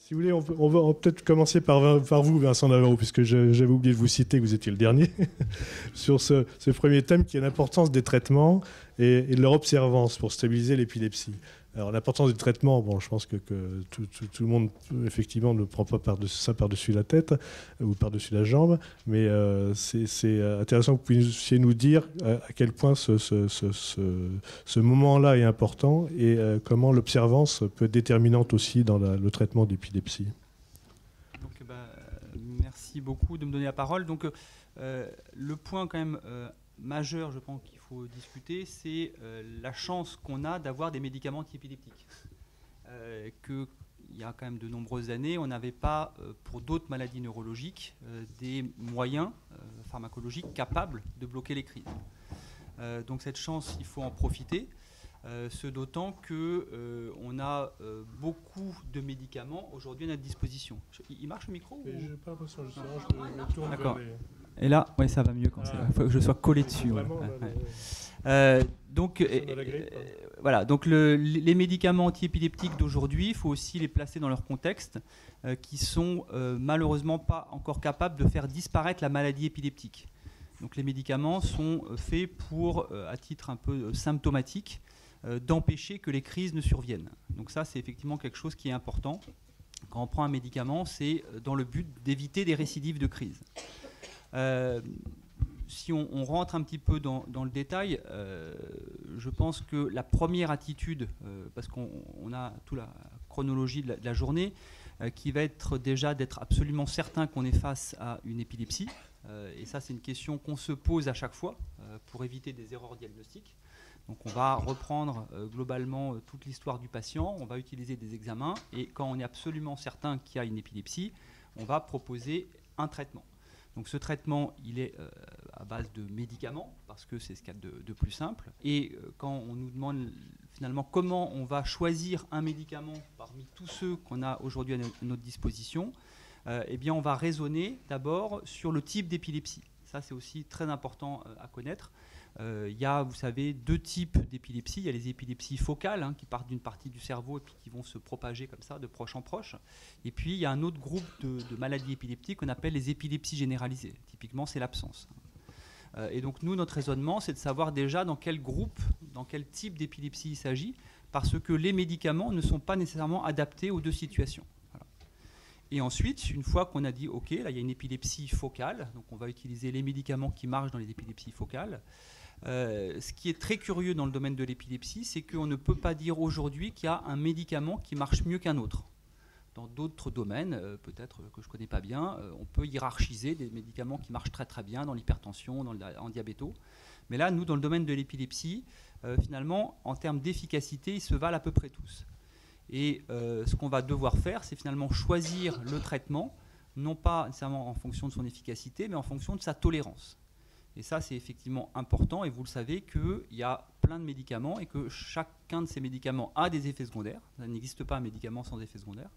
Si vous voulez, on va peut-être commencer par vous, Vincent Navarro, puisque j'avais oublié de vous citer, que vous étiez le dernier, sur ce premier thème qui est l'importance des traitements et de leur observance pour stabiliser l'épilepsie. Alors l'importance du traitement, bon, je pense que tout le monde effectivement ne prend pas ça par-dessus la tête ou par-dessus la jambe, mais c'est intéressant que vous puissiez nous dire à quel point ce moment-là est important et comment l'observance peut être déterminante aussi dans le traitement d'épilepsie. Donc, merci beaucoup de me donner la parole. Donc, le point quand même majeur, je pense qu'il faut discuter, c'est la chance qu'on a d'avoir des médicaments antiépileptiques. Il y a quand même de nombreuses années, on n'avait pas, pour d'autres maladies neurologiques, des moyens pharmacologiques capables de bloquer les crises. Donc cette chance, il faut en profiter. Ce d'autant qu'on a beaucoup de médicaments aujourd'hui à notre disposition. Il marche le micro ou... Je n'ai pas l'impression, justement, je me tourne vers les... Et là, ouais, ça va mieux quand il faut que je sois collé dessus. Vraiment, Voilà, donc les médicaments antiépileptiques d'aujourd'hui, il faut aussi les placer dans leur contexte, qui sont malheureusement pas encore capables de faire disparaître la maladie épileptique. Donc les médicaments sont faits pour, à titre un peu symptomatique, d'empêcher que les crises ne surviennent. Donc ça, c'est effectivement quelque chose qui est important. Quand on prend un médicament, c'est dans le but d'éviter des récidives de crise. Si on rentre un petit peu dans le détail, je pense que la première attitude, parce qu'on a toute la chronologie de la journée, qui va être déjà d'être absolument certain qu'on est face à une épilepsie. Et ça, c'est une question qu'on se pose à chaque fois pour éviter des erreurs diagnostiques. Donc on va reprendre globalement toute l'histoire du patient, on va utiliser des examens, et quand on est absolument certain qu'il y a une épilepsie, on va proposer un traitement. Donc ce traitement, il est à base de médicaments, parce que c'est ce qu'il y a de plus simple. Et quand on nous demande finalement comment on va choisir un médicament parmi tous ceux qu'on a aujourd'hui à notre disposition, eh bien on va raisonner d'abord sur le type d'épilepsie. Ça, c'est aussi très important à connaître. Il y a, vous savez, deux types d'épilepsie. Il y a les épilepsies focales, qui partent d'une partie du cerveau et puis qui vont se propager comme ça, de proche en proche. Et puis, il y a un autre groupe de maladies épileptiques qu'on appelle les épilepsies généralisées. Typiquement, c'est l'absence. Et donc, nous, notre raisonnement, c'est de savoir déjà dans quel groupe, dans quel type d'épilepsie il s'agit, parce que les médicaments ne sont pas nécessairement adaptés aux deux situations. Voilà. Et ensuite, une fois qu'on a dit, OK, là, il y a une épilepsie focale, donc on va utiliser les médicaments qui marchent dans les épilepsies focales. Ce qui est très curieux dans le domaine de l'épilepsie, c'est qu'on ne peut pas dire aujourd'hui qu'il y a un médicament qui marche mieux qu'un autre. Dans d'autres domaines, peut-être que je ne connais pas bien, on peut hiérarchiser des médicaments qui marchent très très bien dans l'hypertension, en diabéto. Mais là, nous, dans le domaine de l'épilepsie, finalement, en termes d'efficacité, ils se valent à peu près tous. Et ce qu'on va devoir faire, c'est finalement choisir le traitement, non pas nécessairement en fonction de son efficacité, mais en fonction de sa tolérance. Et ça, c'est effectivement important, et vous le savez qu'il y a plein de médicaments et que chacun de ces médicaments a des effets secondaires. Ça n'existe pas un médicament sans effets secondaires.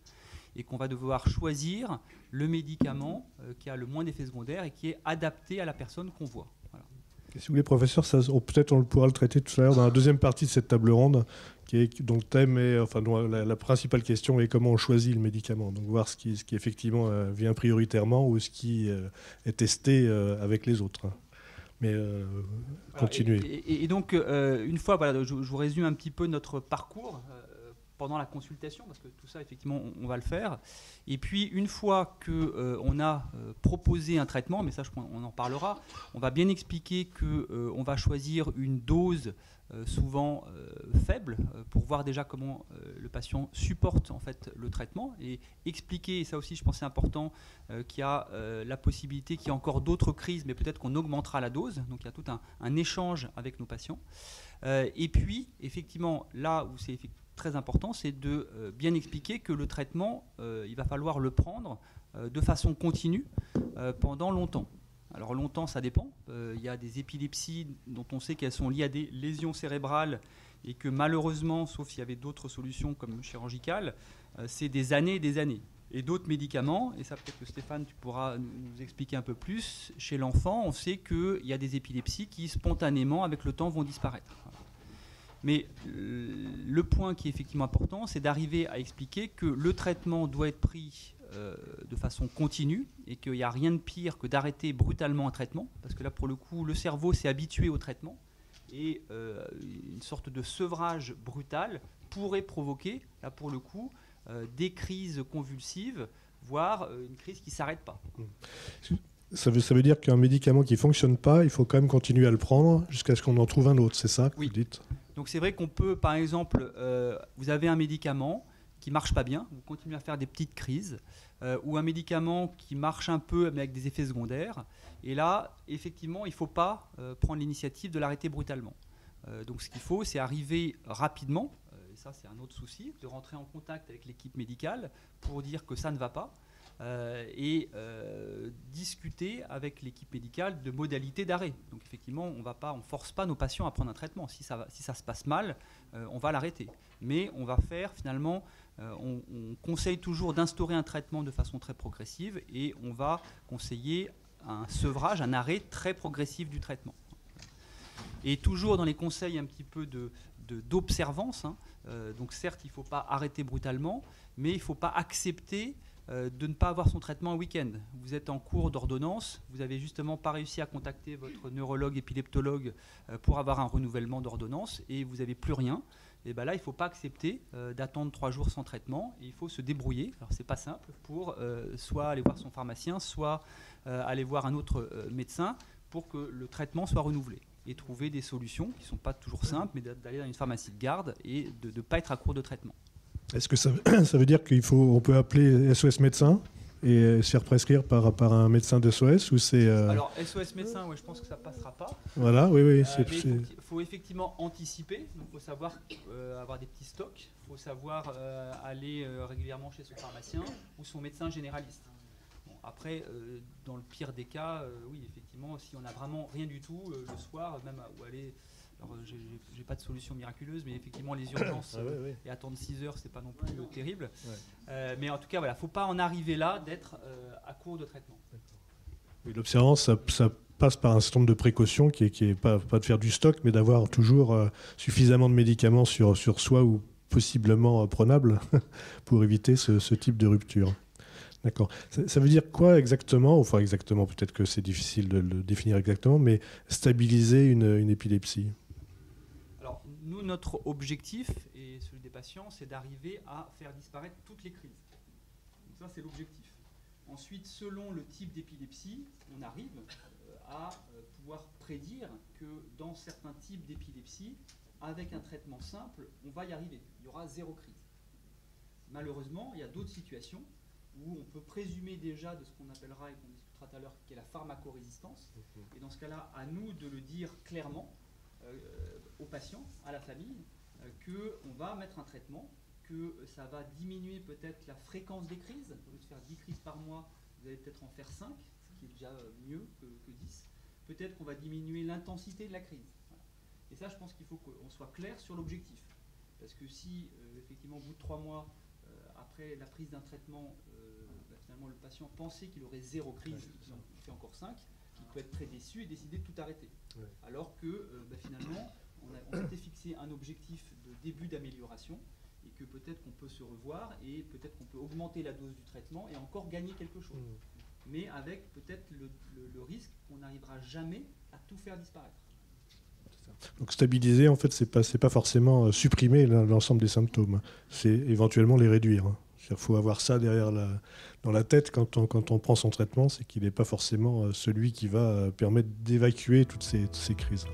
Et qu'on va devoir choisir le médicament qui a le moins d'effets secondaires et qui est adapté à la personne qu'on voit. Voilà. Et si vous voulez, professeur, peut-être on pourra le traiter tout à l'heure dans la deuxième partie de cette table ronde, dont le thème est, enfin, dont la principale question est comment on choisit le médicament. Donc voir ce qui effectivement vient prioritairement ou ce qui est testé avec les autres. Mais continuez. Et donc, une fois, voilà, je vous résume un petit peu notre parcours pendant la consultation, parce que tout ça, effectivement, on va le faire. Et puis, une fois qu'on a proposé un traitement, mais ça, on en parlera, on va bien expliquer qu'on va choisir une dose souvent faible pour voir déjà comment le patient supporte en fait le traitement et expliquer, et ça aussi je pense c'est important, qu'il y a la possibilité qu'il y ait encore d'autres crises, mais peut-être qu'on augmentera la dose, donc il y a tout un échange avec nos patients. Et puis effectivement là où c'est très important, c'est de bien expliquer que le traitement, il va falloir le prendre de façon continue pendant longtemps. Alors longtemps, ça dépend. Il y a des épilepsies dont on sait qu'elles sont liées à des lésions cérébrales et que malheureusement, sauf s'il y avait d'autres solutions comme chirurgicales, c'est des années et des années. Et d'autres médicaments, et ça peut-être que Stéphane, tu pourras nous expliquer un peu plus, chez l'enfant, on sait qu'il y a des épilepsies qui spontanément, avec le temps, vont disparaître. Mais le point qui est effectivement important, c'est d'arriver à expliquer que le traitement doit être pris de façon continue et qu'il n'y a rien de pire que d'arrêter brutalement un traitement, parce que là, pour le coup, le cerveau s'est habitué au traitement et une sorte de sevrage brutal pourrait provoquer, là pour le coup, des crises convulsives, voire une crise qui ne s'arrête pas. Ça veut dire qu'un médicament qui ne fonctionne pas, il faut quand même continuer à le prendre jusqu'à ce qu'on en trouve un autre, c'est ça que oui. vous dites? Donc c'est vrai qu'on peut, par exemple, vous avez un médicament qui ne marche pas bien, vous continuez à faire des petites crises, ou un médicament qui marche un peu mais avec des effets secondaires, et là, effectivement, il ne faut pas prendre l'initiative de l'arrêter brutalement. Donc ce qu'il faut, c'est arriver rapidement, et ça c'est un autre souci, de rentrer en contact avec l'équipe médicale pour dire que ça ne va pas, et discuter avec l'équipe médicale de modalités d'arrêt. Donc effectivement, on ne force pas nos patients à prendre un traitement. Si ça se passe mal, on va l'arrêter. Mais on va faire finalement, on conseille toujours d'instaurer un traitement de façon très progressive et on va conseiller un sevrage, un arrêt très progressif du traitement. Et toujours dans les conseils un petit peu d'observance, hein, donc certes il ne faut pas arrêter brutalement, mais il ne faut pas accepter de ne pas avoir son traitement un week-end. Vous êtes en cours d'ordonnance, vous n'avez justement pas réussi à contacter votre neurologue, épileptologue pour avoir un renouvellement d'ordonnance et vous n'avez plus rien. Et bien là, il ne faut pas accepter d'attendre 3 jours sans traitement. Et il faut se débrouiller. Alors, ce n'est pas simple pour soit aller voir son pharmacien, soit aller voir un autre médecin pour que le traitement soit renouvelé. Et trouver des solutions qui ne sont pas toujours simples, mais d'aller dans une pharmacie de garde et de ne pas être à court de traitement. Est-ce que ça veut dire qu'on peut appeler SOS médecin et se faire prescrire par un médecin de SOS ou c'est Alors SOS médecin, ouais, je pense que ça passera pas. Voilà, oui. Mais il faut effectivement anticiper. Donc il faut savoir avoir des petits stocks. Il faut savoir aller régulièrement chez son pharmacien ou son médecin généraliste. Bon, après, dans le pire des cas, oui, effectivement, si on n'a vraiment rien du tout le soir, même où aller. Alors, j'ai pas de solution miraculeuse, mais effectivement, les urgences et attendre 6 heures, c'est pas non plus terrible. Ouais. Mais en tout cas, voilà, faut pas en arriver là d'être à court de traitement. Oui, l'observance, ça passe par un certain nombre de précautions qui est pas de faire du stock, mais d'avoir toujours suffisamment de médicaments sur soi ou possiblement prenables pour éviter ce type de rupture. D'accord. Ça veut dire quoi exactement, enfin exactement, peut-être que c'est difficile de le définir exactement, mais stabiliser une épilepsie? Alors, nous, notre objectif, et celui des patients, c'est d'arriver à faire disparaître toutes les crises. Donc ça, c'est l'objectif. Ensuite, selon le type d'épilepsie, on arrive à pouvoir prédire que dans certains types d'épilepsie, avec un traitement simple, on va y arriver. Il y aura 0 crise. Malheureusement, il y a d'autres situations où on peut présumer déjà de ce qu'on appellera, et qu'on discutera tout à l'heure, qui est la pharmacorésistance. Et dans ce cas-là, à nous de le dire clairement aux patients, à la famille, qu'on va mettre un traitement, que ça va diminuer peut-être la fréquence des crises. Au lieu de faire 10 crises par mois, vous allez peut-être en faire 5, ce qui est déjà mieux que 10. Peut-être qu'on va diminuer l'intensité de la crise. Voilà. Et ça, je pense qu'il faut qu'on soit clair sur l'objectif. Parce que si, effectivement, au bout de 3 mois, après la prise d'un traitement, finalement, le patient pensait qu'il aurait 0 crise, il en fait encore 5, il peut être très déçu et décider de tout arrêter. Ouais. Alors que, finalement, on s'était fixé un objectif de début d'amélioration et que peut-être qu'on peut se revoir et peut-être qu'on peut augmenter la dose du traitement et encore gagner quelque chose. Mais avec peut-être le risque qu'on n'arrivera jamais à tout faire disparaître. Donc stabiliser, en fait, c'est pas forcément supprimer l'ensemble des symptômes, c'est éventuellement les réduire. Il faut avoir ça dans la tête quand on prend son traitement, c'est qu'il n'est pas forcément celui qui va permettre d'évacuer toutes ces crises.